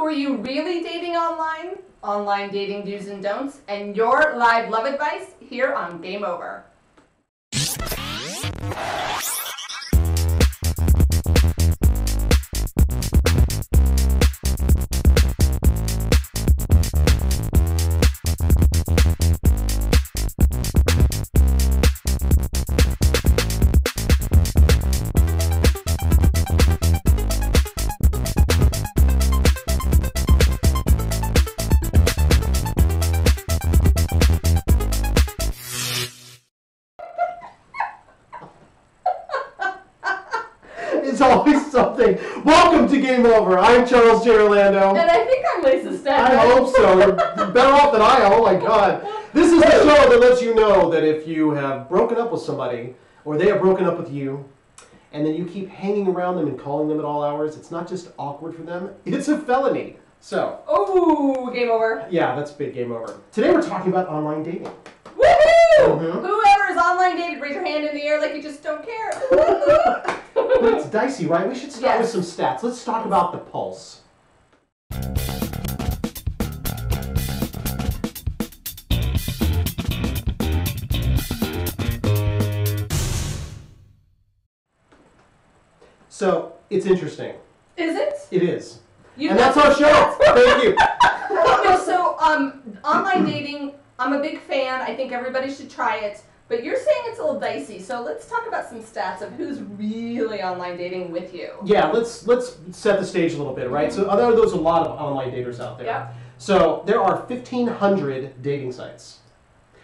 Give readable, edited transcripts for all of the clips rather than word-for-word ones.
Who are you really dating online? Online dating do's and don'ts, and your live love advice here on Game Over. It's always something. Welcome to Game Over. I'm Charles J. Orlando. And I think I'm Lisa Stedman. I hope so. You're better off than I am. Oh my God. This is the show that lets you know that if you have broken up with somebody, or they have broken up with you, and then you keep hanging around them and calling them at all hours, it's not just awkward for them, it's a felony. So. Oh, Game Over. Yeah, that's big Game Over. Today we're talking about online dating. Woohoo! Whoever is online dated, raise your hand in the air like you just don't care. But it's dicey, right? We should start with some stats. Let's talk about the pulse. So, it's interesting. Is it? It is. You and that's our show. Thank you. No, so, online dating, I'm a big fan. I think everybody should try it. But you're saying it's a little dicey, so let's talk about some stats of who's really online dating with you. Yeah, let's set the stage a little bit, right? So there's a lot of online daters out there. Yep. So there are 1,500 dating sites.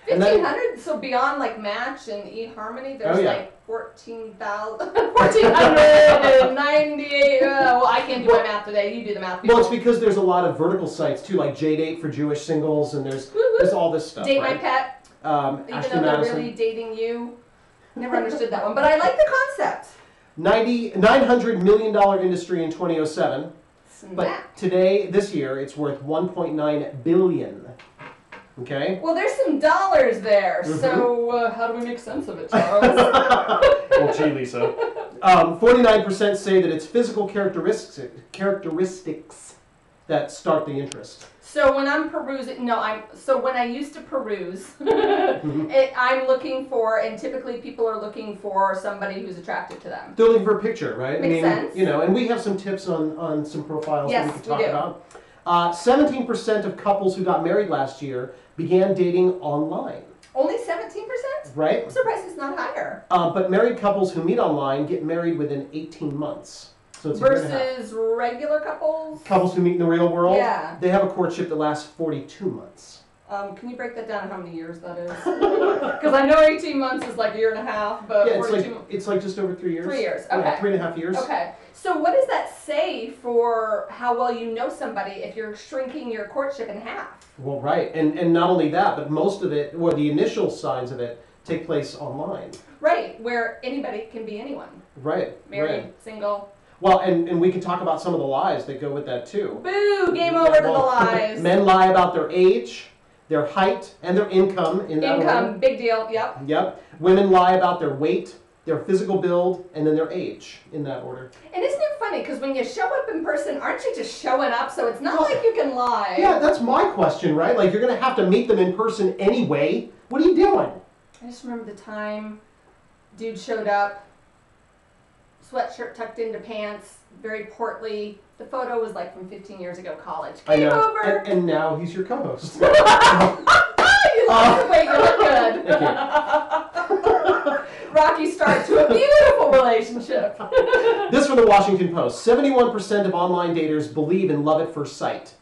1,500? So beyond like Match and eHarmony, there's like 14,000, 1,498. Well, I can't do my math today. You do the math. Well, it's because there's a lot of vertical sites too, like JDate for Jewish singles, and there's all this stuff. Date right? My Pet. Even though they're really dating you. Never understood that one, but I like the concept. $900 million industry in 2007. Snap. But today, this year, it's worth 1.9 billion. Okay? Well, there's some dollars there, so how do we make sense of it, Charles? Well, gee, Lisa. 49% say that it's physical characteristics that start the interest. So when I'm perusing, so when I used to peruse, I'm looking for, and typically people are looking for somebody who's attractive to them. They're looking for a picture, right? Makes sense. You know, and we have some tips on some profiles that we can talk about. 17% of couples who got married last year began dating online. Only 17%? Right. I'm surprised it's not higher. But married couples who meet online get married within 18 months. So it's versus regular couples? Couples who meet in the real world? Yeah. They have a courtship that lasts 42 months. Can you break that down and how many years that is? Because I know 18 months is like a year and a half, but yeah, it's like just over 3 years. 3 years, okay. Yeah, 3.5 years. Okay. So what does that say for how well you know somebody if you're shrinking your courtship in half? Well, right. And not only that, but most of it, or the initial signs of it, take place online. Right, where anybody can be anyone. Right. Married, single. Well, and we can talk about some of the lies that go with that too. Boo! Game over to the lies. Men lie about their age, their height, and their income in that order. Big deal, yep. Yep. Women lie about their weight, their physical build, and then their age in that order. And isn't it funny, because when you show up in person, aren't you just showing up, so it's not like you can lie. Yeah, that's my question, right? Like, you're going to have to meet them in person anyway. What are you doing? I just remember the time dude showed up, sweatshirt tucked into pants, very portly. The photo was like from 15 years ago, college. Game over. And now he's your co-host. You look the way you look good. Thank you. Rocky start to a beautiful relationship. This from the Washington Post. 71% of online daters believe in love at first sight.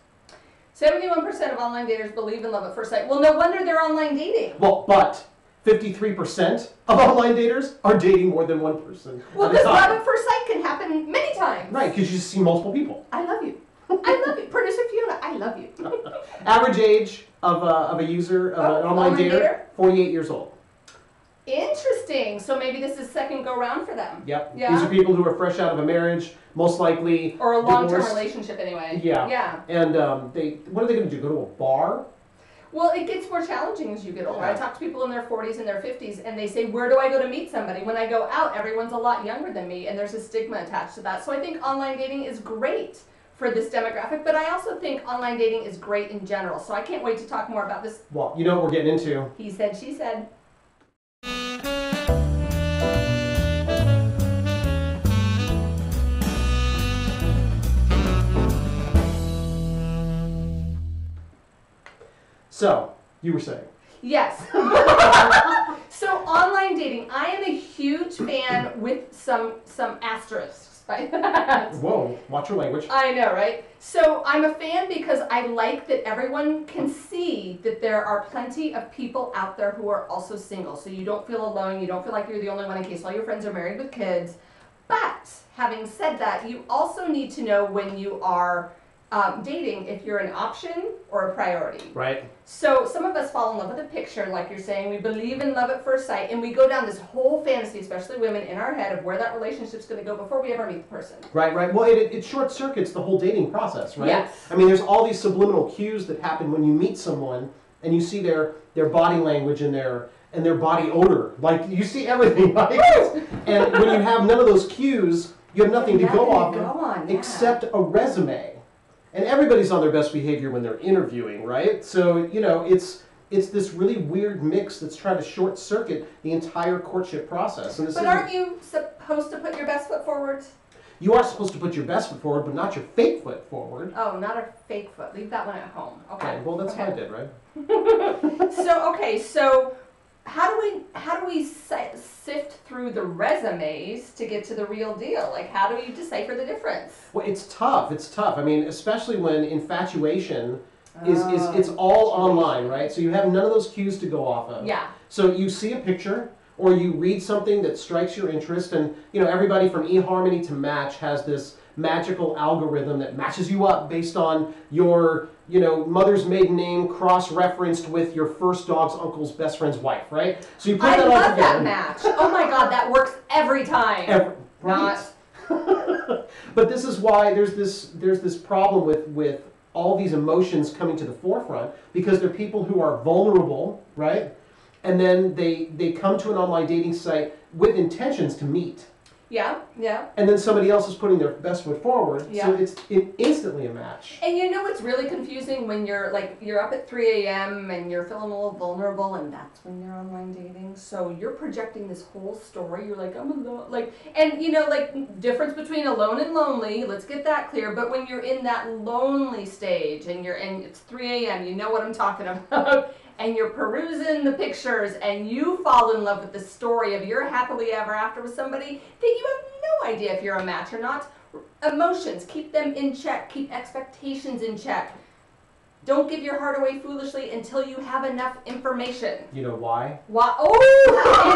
71% of online daters believe in love at first sight. Well, no wonder they're online dating. Well, but 53% of online daters are dating more than one person. Well, because love at first sight can happen many times. Right, because you just see multiple people. I love you. I love you. Producer Fiona, I love you. Average age of a user, of an online dater, 48 years old. Interesting. So maybe this is second go round for them. Yep. Yeah. These are people who are fresh out of a marriage, most likely or a long-term divorced. relationship anyway. Yeah. Yeah. And what are they going to do? Go to a bar? Well, it gets more challenging as you get older. I talk to people in their 40s and their 50s, and they say, where do I go to meet somebody? When I go out, everyone's a lot younger than me, and there's a stigma attached to that. So I think online dating is great for this demographic, but I also think online dating is great in general. So I can't wait to talk more about this. Well, you know what we're getting into. He said, she said. So, you were saying. Yes. So online dating, I am a huge fan with some asterisks by that. Whoa, watch your language. I know, right? So I'm a fan because I like that everyone can see that there are plenty of people out there who are also single. So you don't feel alone, you don't feel like you're the only one in case all your friends are married with kids. But having said that, you also need to know when you are dating if you're an option or a priority. Right. So some of us fall in love with a picture, like you're saying, we believe in love at first sight, and we go down this whole fantasy, especially women, in our head of where that relationship's going to go before we ever meet the person. Right, right. Well, it short circuits the whole dating process, right? Yes. I mean, there's all these subliminal cues that happen when you meet someone, and you see their body language and their body odor. Like, you see everything, right? And when you have none of those cues, you have nothing to go off of except a resume. And everybody's on their best behavior when they're interviewing, right? So, you know, it's this really weird mix that's trying to short circuit the entire courtship process. And but aren't you supposed to put your best foot forward? You are supposed to put your best foot forward, but not your fake foot forward. Oh, not a fake foot. Leave that one at home. Okay. Well, that's what I did, right? So how do we sift through the resumes to get to the real deal? Like, how do you decipher the difference? Well, it's tough. It's tough. I mean, especially when infatuation it's all online, right? So you have none of those cues to go off of. Yeah. So you see a picture or you read something that strikes your interest, and you know everybody from eHarmony to Match has this magical algorithm that matches you up based on your, you know, mother's maiden name cross-referenced with your first dog's uncle's best friend's wife, right? So you put that all together. I love that match. Oh my God, that works every time. Right. But this is why there's this problem with all these emotions coming to the forefront, because they're people who are vulnerable, right? And then they come to an online dating site with intentions to meet. Yeah, yeah. And then somebody else is putting their best foot forward, yeah. so it's instantly a match. And you know what's really confusing when you're up at 3 a.m. and you're feeling a little vulnerable, and that's when you're online dating. So you're projecting this whole story. You're like, I'm alone, and you know, difference between alone and lonely. Let's get that clear. But when you're in that lonely stage and it's 3 a.m., you know what I'm talking about. And you're perusing the pictures and you fall in love with the story of your happily ever after with somebody that you have no idea if you're a match or not. Emotions, keep them in check. Keep expectations in check. Don't give your heart away foolishly until you have enough information. You know why? Why? Oh,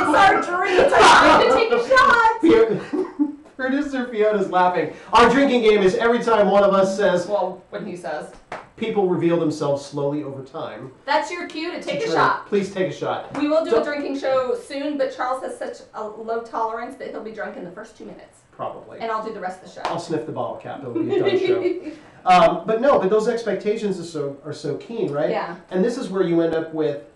it's our drink. It's our drink to take a shot. Producer Fiona's laughing. Our drinking game is every time one of us says... Well, when he says... People reveal themselves slowly over time. That's your cue to take a shot. Please take a shot. We will do a drinking show soon, but Charles has such a low tolerance that he'll be drunk in the first 2 minutes. Probably. And I'll do the rest of the show. I'll sniff the bottle cap. It'll be a done show. But those expectations are so keen, right? Yeah. And this is where you end up with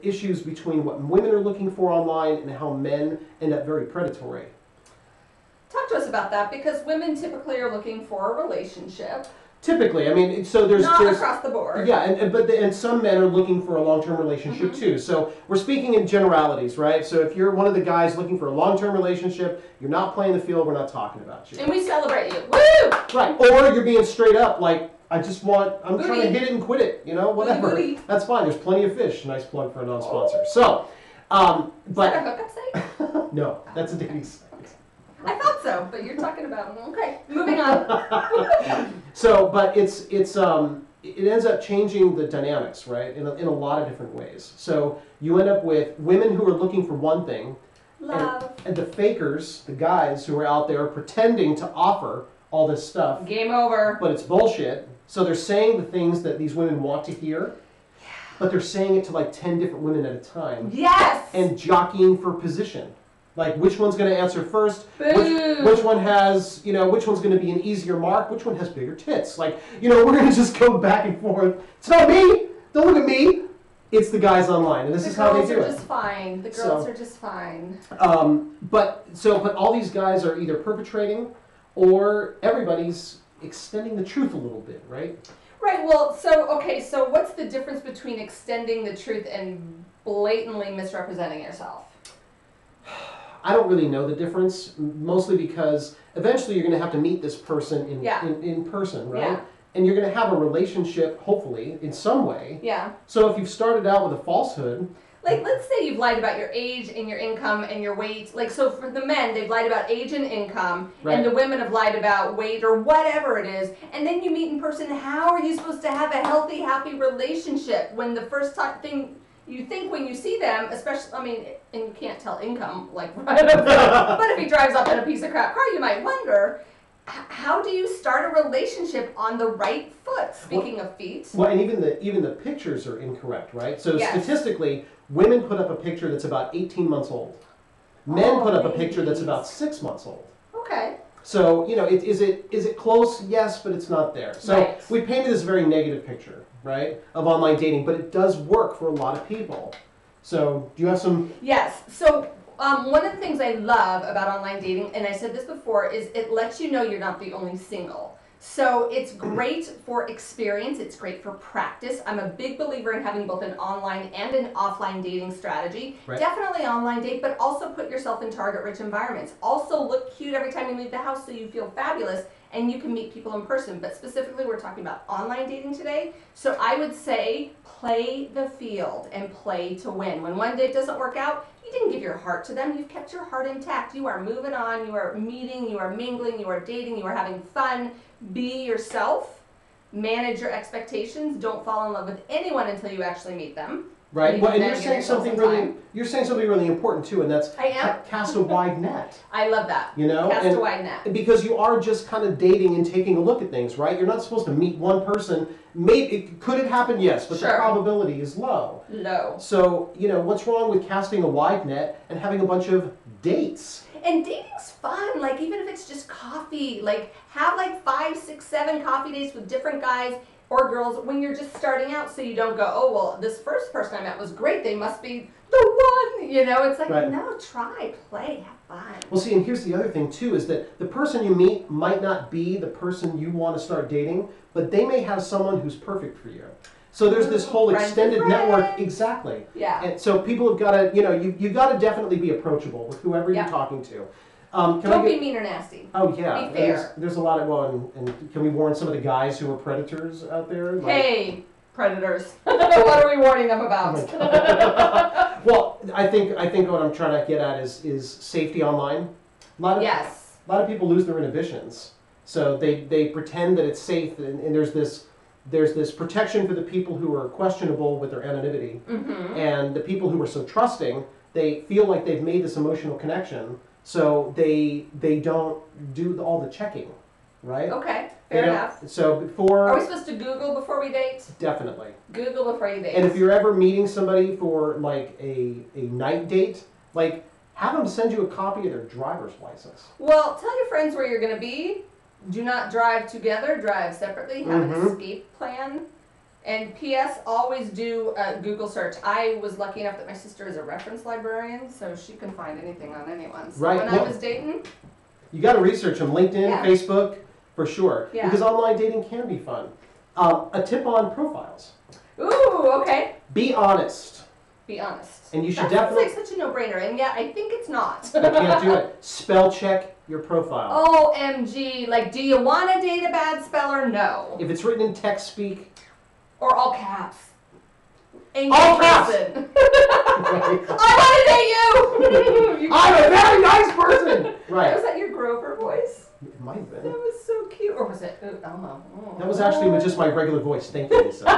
issues between what women are looking for online and how men end up very predatory. Talk to us about that, because women typically are looking for a relationship. Typically, I mean, so there's across the board. Yeah, and some men are looking for a long-term relationship too. So we're speaking in generalities, right? So if you're one of the guys looking for a long-term relationship, you're not playing the field. We're not talking about you. And we celebrate you. Woo! Right. Or you're being straight up, like I'm Booty. trying to hit it and quit it. You know, whatever. Booty. That's fine. There's plenty of fish. Nice plug for a non-sponsor. So, Is that a hookup site? No, that's a dating site. I thought so, but you're talking about okay. Moving on. So, but it ends up changing the dynamics, right? In a lot of different ways. So you end up with women who are looking for one thing, Love. and the fakers, the guys who are out there pretending to offer all this stuff. Game over. But it's bullshit. So they're saying the things that these women want to hear, but they're saying it to like 10 different women at a time. Yes. And jockeying for position. Like, which one's going to answer first? Boo. Which one has, which one's going to be an easier mark? Which one has bigger tits? Like, we're going to just go back and forth. It's not me. Don't look at me. It's the guys online, and this is how they do it. The girls are just fine. The girls are just fine. But all these guys are either perpetrating, or everybody's extending the truth a little bit, right? Right, well, so what's the difference between extending the truth and blatantly misrepresenting yourself? I don't really know the difference, mostly because eventually you're going to have to meet this person in person, right? Yeah. And you're going to have a relationship, hopefully, in some way. Yeah. So if you've started out with a falsehood... Like, let's say you've lied about your age and your income and your weight. Like, so for the men, they've lied about age and income, Right. and the women have lied about weight or whatever it is. And then you meet in person. How are you supposed to have a healthy, happy relationship when the first thing you think when you see them, especially, I mean, and you can't tell income, like, right up front, but if he drives up in a piece of crap car, you might wonder, how do you start a relationship on the right foot? Speaking of feet. Well, and even the pictures are incorrect, right? So Yes. Statistically, women put up a picture that's about 18 months old. Men put up a picture that's about 6 months old. Okay. So, is it close? Yes, but it's not there. So Right. we painted this very negative picture, right, of online dating, but it does work for a lot of people. So do you have some... Yes. So one of the things I love about online dating, and I said this before, is it lets you know you're not the only single. So it's great for experience. It's great for practice. I'm a big believer in having both an online and an offline dating strategy. Right. Definitely online date, but also put yourself in target-rich environments. Also look cute every time you leave the house so you feel fabulous and you can meet people in person. But specifically, we're talking about online dating today. So I would say play the field and play to win. When one date doesn't work out, you didn't give your heart to them. You've kept your heart intact. You are moving on. You are meeting. You are mingling. You are dating. You are having fun. Be yourself. Manage your expectations. Don't fall in love with anyone until you actually meet them. Right. Well, and Then you're give saying yourself something some really time. you're saying something really important too, and that's I am. cast a wide net. I love that. You know, Cast and a wide net. because you are just kind of dating and taking a look at things, right? You're not supposed to meet one person. Could it happen? Yes, but Sure. the probability is low. Low. So, what's wrong with casting a wide net and having a bunch of dates? And dating's fun. Like, even if it's just coffee, like, have like 5, 6, 7 coffee dates with different guys or girls when you're just starting out, so you don't go, oh, well, this first person I met was great. They must be the one. It's like, Right. no, try, play, have fun. Well, see, and here's the other thing too, is that the person you meet might not be the person you want to start dating, but they may have someone who's perfect for you. So there's this whole Friends extended with network. friends. Exactly. Yeah. And so people have got to, you got to definitely be approachable with whoever Yeah. you're talking to. Don't be mean or nasty. Oh yeah, Be fair. There's a lot of and can we warn some of the guys who are predators out there? Hey, predators. What are we warning them about? Oh my God. Well, I think what I'm trying to get at is safety online. Yes. A lot of people lose their inhibitions, so they pretend that it's safe, and there's this protection for the people who are questionable with their anonymity, and the people who are so trusting, they feel like they've made this emotional connection. So they don't do all the checking, right? Okay, fair enough. So before... Are we supposed to Google before we date? Definitely. Google before you date. And if you're ever meeting somebody for like a night date, like have them send you a copy of their driver's license. Well, tell your friends where you're going to be. Do not drive together. Drive separately. Have an escape plan. And P.S. always do a Google search. I was lucky enough that my sister is a reference librarian, so she can find anything on anyone. So Right. when I was dating, You got to research them. LinkedIn, Yeah. Facebook, for sure. Yeah. Because online dating can be fun. A tip on profiles. ooh, okay. Be honest. Be honest. And you should That definitely... sounds like such a no-brainer, and yet I think it's not. You can't do it. Spell check your profile. OMG, like, do you want to date a bad speller? No. If it's written in text speak... Or all caps. Angry All caps. person. I want to date you! I'm a very nice person! Right. Was that your Grover voice? It might have That been. was so cute. Or was it Elmo? Oh. That was actually with just my regular voice. Thank you, Lisa. The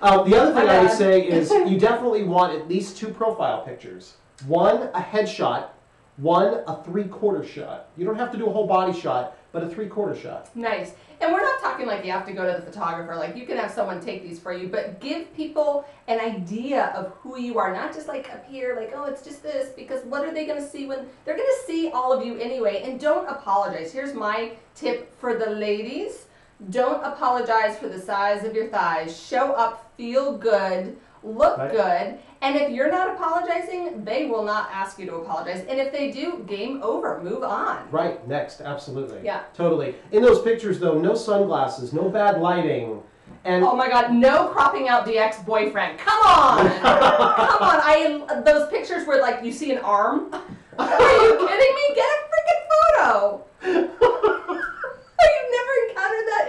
other thing I would say is you definitely want at least 2 profile pictures. One, a headshot. One, a 3/4 shot. You don't have to do a whole body shot, but a 3/4 shot. Nice. And we're not talking like you have to go to the photographer. Like, you can have someone take these for you, but give people an idea of who you are. Not just like up here, like, oh, it's just this, because what are they going to see when they're going to see all of you anyway? And don't apologize. Here's my tip for the ladies. Don't apologize for the size of your thighs. Show up, feel good. look Right. good, and if you're not apologizing, they will not ask you to apologize. And if they do, game over, move on. Right, next, absolutely. Yeah. Totally. In those pictures, though, no sunglasses, no bad lighting. And Oh my God, no cropping out the ex-boyfriend. Come on! Come on, those pictures where like you see an arm. Are you kidding me? Get a freaking photo! You've never encountered that?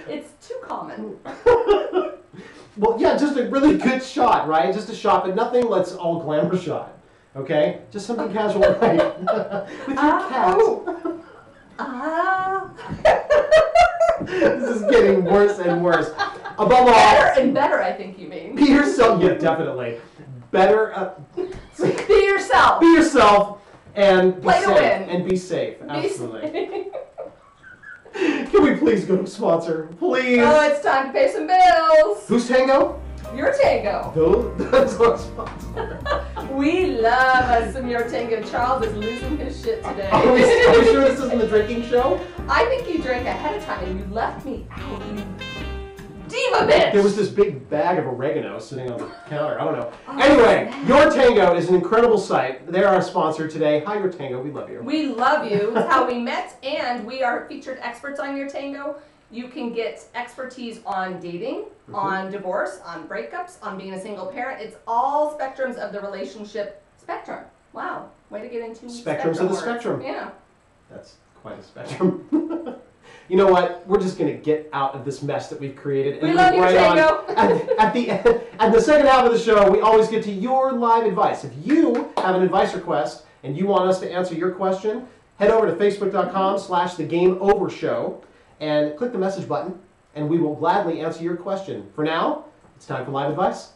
It's too common. well, yeah, just a really good shot, right? Just a shot, but nothing that's all glamour shot. Okay? Just something casual, right? With your cat. This is getting worse and worse. Above all, Better and better, I think you mean. be yourself. Yeah, definitely. Better. Be yourself. Be yourself and be Play to safe. win. And be safe. Be Absolutely. safe. Can we please go to a sponsor? Please. Oh, it's time to pay some bills. Who's Tango? Your Tango. That's our sponsor. We love us some Your Tango. Charles is losing his shit today. Are we sure this isn't the drinking show? I think you drank ahead of time and you left me out, you diva bitch! There was this big bag of oregano sitting on the counter. I don't know. Anyway, Your Tango is an incredible site. They're our sponsor today. Hi, Your Tango. We love you. We love you. It's how we met, and we are featured experts on Your Tango. You can get expertise on dating, on divorce, on breakups, on being a single parent. It's all spectrums of the relationship spectrum. Wow, way to get into Spectrums of the words. spectrum. Yeah. That's quite a spectrum. You know what? We're just going to get out of this mess that we've created. We love you, Tango. At the second half of the show, we always get to your live advice. If you have an advice request and you want us to answer your question, head over to facebook.com/thegameovershow and click the message button, and we will gladly answer your question. For now, it's time for live advice.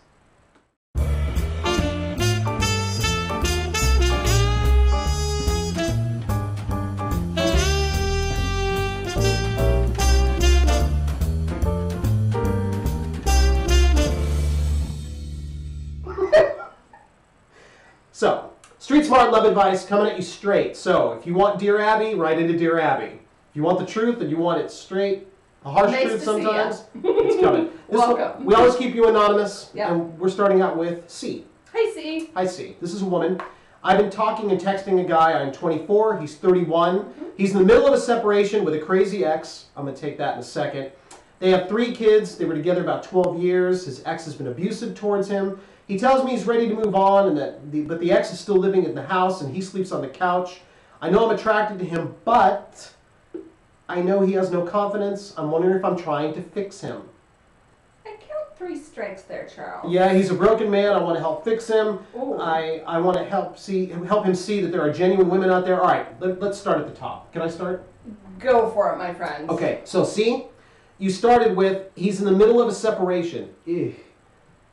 So, Street Smart Love Advice coming at you straight. So, if you want Dear Abby, write into Dear Abby. If you want the truth and you want it straight, a harsh Nice truth to sometimes, it's coming. Welcome. We always keep you anonymous, Yeah. and we're starting out with C. Hey, C. Hi, C. This is a woman. I've been talking and texting a guy. I'm 24. He's 31. He's in the middle of a separation with a crazy ex. I'm going to take that in a second. They have 3 kids. They were together about 12 years. His ex has been abusive towards him. He tells me he's ready to move on, but the ex is still living in the house, and he sleeps on the couch. I know I'm attracted to him, but I know he has no confidence. I'm wondering if I'm trying to fix him. I count 3 strikes there, Charles. Yeah, he's a broken man. I want to help fix him. Ooh. I want to help him see that there are genuine women out there. All right, let's start at the top. Can I start? Go for it, my friend. Okay, so see, you started with he's in the middle of a separation. Ugh.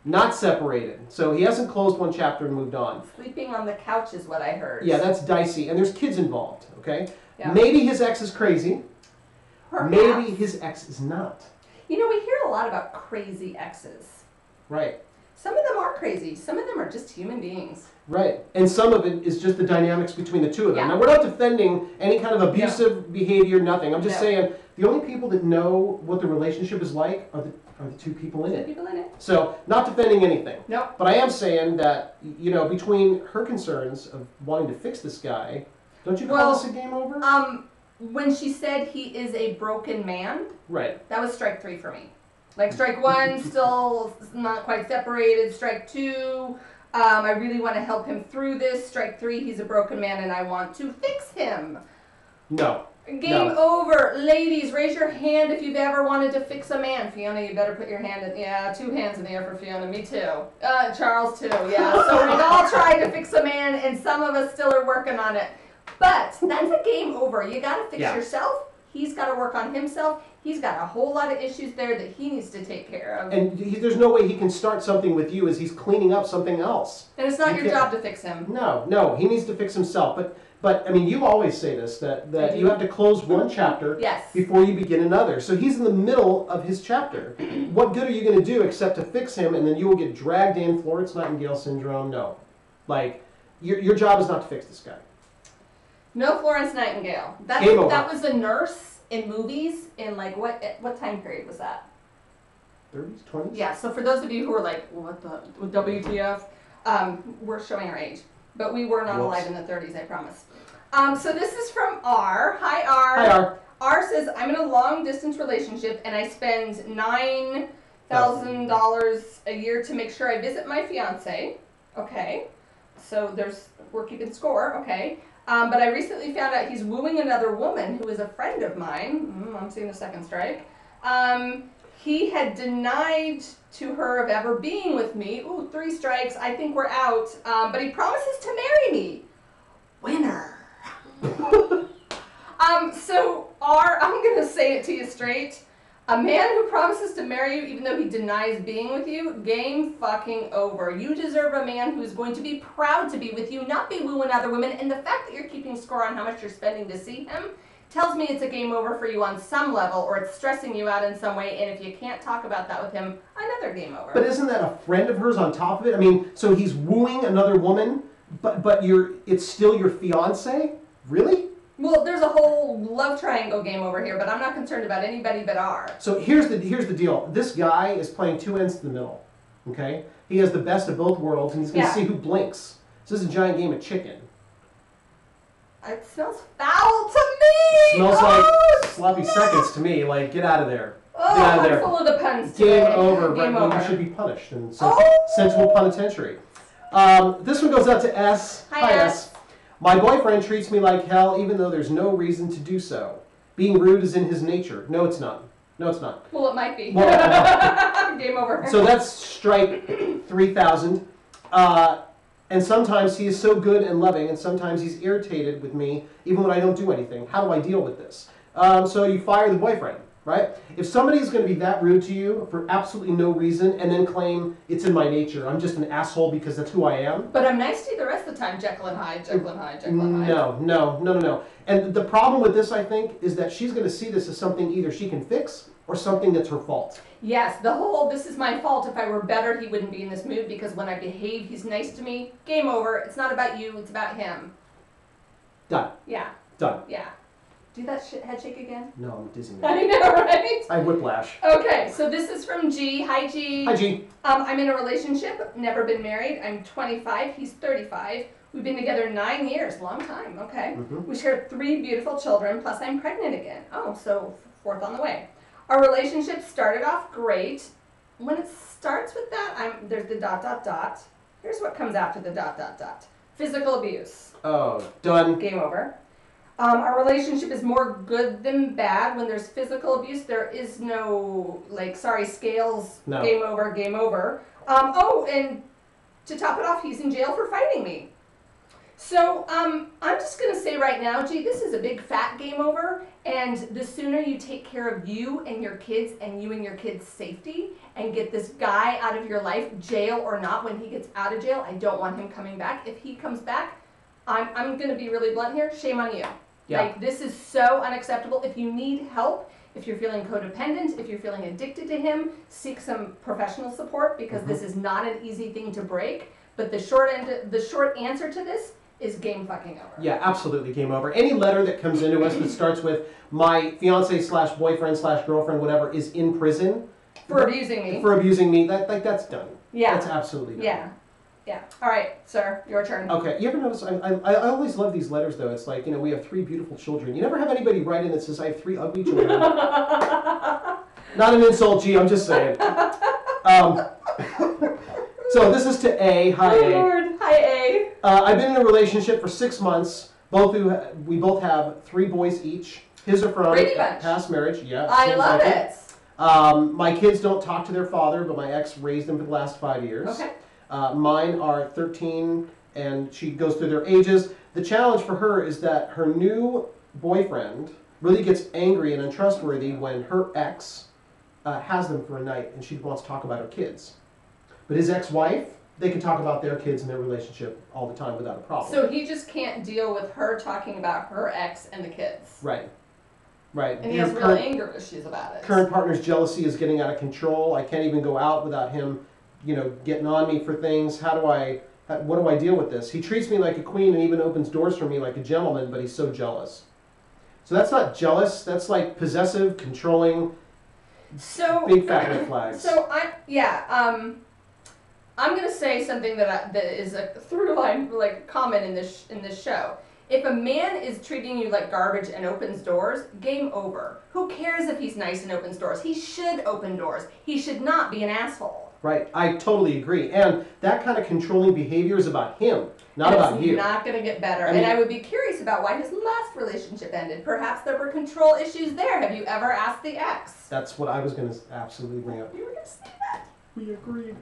Not separated. So he hasn't closed one chapter and moved on. Sleeping on the couch is what I heard. Yeah, that's dicey. And there's kids involved, okay? Yeah. Maybe his ex is crazy. Perhaps. Maybe his ex is not. You know, we hear a lot about crazy exes. Right. Some of them are crazy. Some of them are just human beings. Right. And some of it is just the dynamics between the two of them. Yeah. Now, we're not defending any kind of abusive behavior, nothing. I'm just saying the only people that know what the relationship is like are the 2 people in it. People in it. So, not defending anything. Nope. But I am saying that, you know, between her concerns of wanting to fix this guy, don't you call this a game over? When she said he is a broken man, Right. that was strike 3 for me. Like strike 1, still not quite separated. Strike 2, I really want to help him through this. Strike 3, he's a broken man and I want to fix him. No. Game over. Ladies, raise your hand if you've ever wanted to fix a man. Fiona, you better put your hand in. Yeah, 2 hands in the air for Fiona. Me too. Charles too. Yeah. So we've all tried to fix a man and some of us still are working on it. But that's a game over. You got to fix yourself. He's got to work on himself. He's got a whole lot of issues there that he needs to take care of. And there's no way he can start something with you as he's cleaning up something else. And it's not your job to fix him. No, he needs to fix himself. But I mean, you always say this, that you have to close one chapter before you begin another. So he's in the middle of his chapter. What good are you going to do except to fix him, and then you will get dragged in, Florence Nightingale syndrome? No. Like, your job is not to fix this guy. No Florence Nightingale. That was a nurse in movies in like what time period was that? 30s, 20s? Yeah, so for those of you who are like, what the WTF, we're showing our age. But we were not alive in the 30s, I promise. So this is from R. Hi, R. Hi, R. R says, I'm in a long-distance relationship, and I spend $9,000 a year to make sure I visit my fiance. Okay. So we're keeping score. Okay. But I recently found out he's wooing another woman who is a friend of mine. I'm seeing the second strike. He had denied to her of ever being with me. Ooh, 3 strikes. I think we're out. But he promises to marry me. Winner. So I'm going to say it to you straight. A man who promises to marry you even though he denies being with you, game fucking over. You deserve a man who's going to be proud to be with you, not be wooing other women. And the fact that you're keeping score on how much you're spending to see him tells me it's a game over for you on some level, or it's stressing you out in some way. And if you can't talk about that with him, another game over. But isn't that a friend of hers on top of it? I mean, so he's wooing another woman, but it's still your fiance? Really? Well, there's a whole love triangle game over here, but I'm not concerned about anybody but R. So here's the deal. This guy is playing 2 ends to the middle. Okay? He has the best of both worlds, and he's going to see who blinks. This is a giant game of chicken. It smells foul to me! Smells like sloppy seconds to me. Like, get out of there. Oh, get out of there. I'm full of the puns today. Game over. Game right? over. You should be punished in sensible penitentiary. This one goes out to S. Hi, S. My boyfriend treats me like hell even though there's no reason to do so. Being rude is in his nature. No, it's not. No, it's not. Well, it might be. Well, game over. So that's strike 3,000. And sometimes he is so good and loving, and sometimes he's irritated with me even when I don't do anything. How do I deal with this? So you fire the boyfriend, right? If somebody's going to be that rude to you for absolutely no reason and then claim it's in my nature, I'm just an asshole because that's who I am. But I'm nice to you the rest of the time, Jekyll and Hyde, Jekyll and Hyde, Jekyll and Hyde. No. And the problem with this, I think, is that she's going to see this as something either she can fix or something that's her fault. Yes, this is my fault. If I were better, he wouldn't be in this mood because when I behave, he's nice to me. Game over. It's not about you, it's about him. Done. Yeah. Done. Yeah. Do that head shake again? No, I'm dizzy. I know, right? I have whiplash. Okay, so this is from G. Hi, G. Hi, G. I'm in a relationship, never been married. I'm 25, he's 35. We've been together 9 years, long time, okay. We share 3 beautiful children, plus I'm pregnant again. Oh, so 4th on the way. Our relationship started off great. When it starts with that, there's the ... Here's what comes after the ... Physical abuse. Oh, done. Game over. Our relationship is more good than bad. When there's physical abuse, there is no, sorry, scales, no. Game over, game over. And to top it off, he's in jail for fighting me. So, I'm just going to say right now, G, this is a big fat game over, and the sooner you take care of you and your kids and your kids' safety and get this guy out of your life, jail or not, when he gets out of jail, I don't want him coming back. If he comes back, I'm going to be really blunt here, shame on you. Yeah. This is so unacceptable. If you need help, if you're feeling codependent, if you're feeling addicted to him, seek some professional support because this is not an easy thing to break. But the short answer to this is game fucking over. Yeah, absolutely game over. Any letter that comes into us that starts with my fiance/boyfriend/girlfriend, whatever, is in prison for abusing me. For abusing me, that's done. Yeah. That's absolutely done. Yeah. Yeah. All right, sir, your turn. Okay. You ever notice? I always love these letters though. It's like, we have 3 beautiful children. You never have anybody write in that says I have 3 ugly children. Not an insult, G. I'm just saying. So this is to A. Hi, A. Lord. Hi, A. I've been in a relationship for 6 months. We both have 3 boys each. His are from past marriage. Yeah. I love it. My kids don't talk to their father, but my ex raised them for the last 5 years. Okay. Mine are 13, and she goes through their ages. The challenge for her is that her new boyfriend really gets angry and untrustworthy when her ex has them for a night, and she wants to talk about her kids. But his ex-wife, they can talk about their kids and their relationship all the time without a problem. So he just can't deal with her talking about her ex and the kids. Right. Right. And he has real anger issues about it. Current partner's jealousy is getting out of control. I can't even go out without him, getting on me for things. What do I deal with this? He treats me like a queen and even opens doors for me like a gentleman, but he's so jealous. So that's not jealous. That's like possessive, controlling. So Big fat red flags. So I'm gonna say something that is a through line, like common in this show. If a man is treating you like garbage and opens doors, game over. Who cares if he's nice and opens doors? He should open doors. He should not be an asshole. Right, I totally agree. And that kind of controlling behavior is about him, not about you. It's not going to get better. I mean, and I would be curious about why his last relationship ended. Perhaps there were control issues there. Have you ever asked the ex? That's what I was going to absolutely bring up. You were going to say that? We agreed.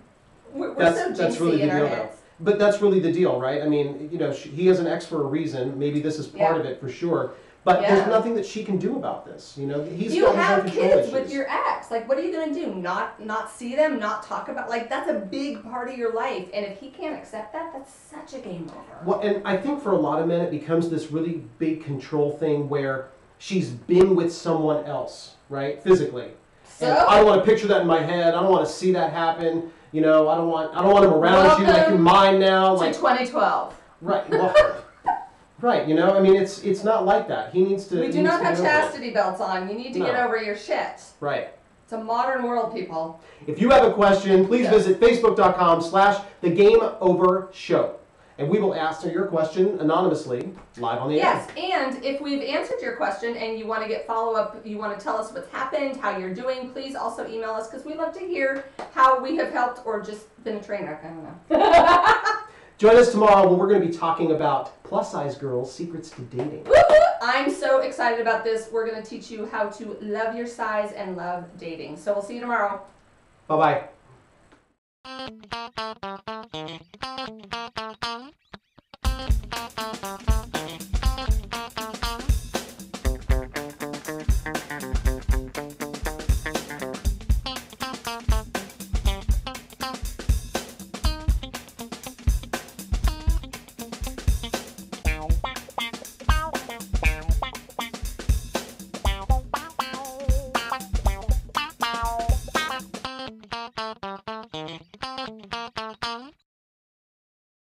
We're so That's really the in our deal, heads. though. But that's really the deal, right? I mean, you know, he has an ex for a reason. Maybe this is part of it for sure. But there's nothing that she can do about this. You know, he's you got have his own control kids issues. with your ex. Like, what are you going to do? Not see them? Not talk about? Like, that's a big part of your life. And if he can't accept that, that's such a game over. Well, and I think for a lot of men, it becomes this really big control thing where she's been with someone else, right? Physically. So? And I don't want to picture that in my head. I don't want to see that happen. You know, I don't want him around you. Like, you're mine now. To like 2012. Right. Well, right. You know, I mean, it's not like that. He needs to. We do not have chastity belts on. You need to get over your shit. Right. It's a modern world, people. If you have a question, please visit facebook.com/thegameovershow. And we will answer your question anonymously, live on the air. Yes, and if we've answered your question and you want to get follow-up, you want to tell us what's happened, how you're doing, please also email us because we love to hear how we have helped or just been a train wreck. I don't know. Join us tomorrow when we're going to be talking about plus-size girls' secrets to dating. Woo-hoo! I'm so excited about this. We're going to teach you how to love your size and love dating. So we'll see you tomorrow. Bye-bye.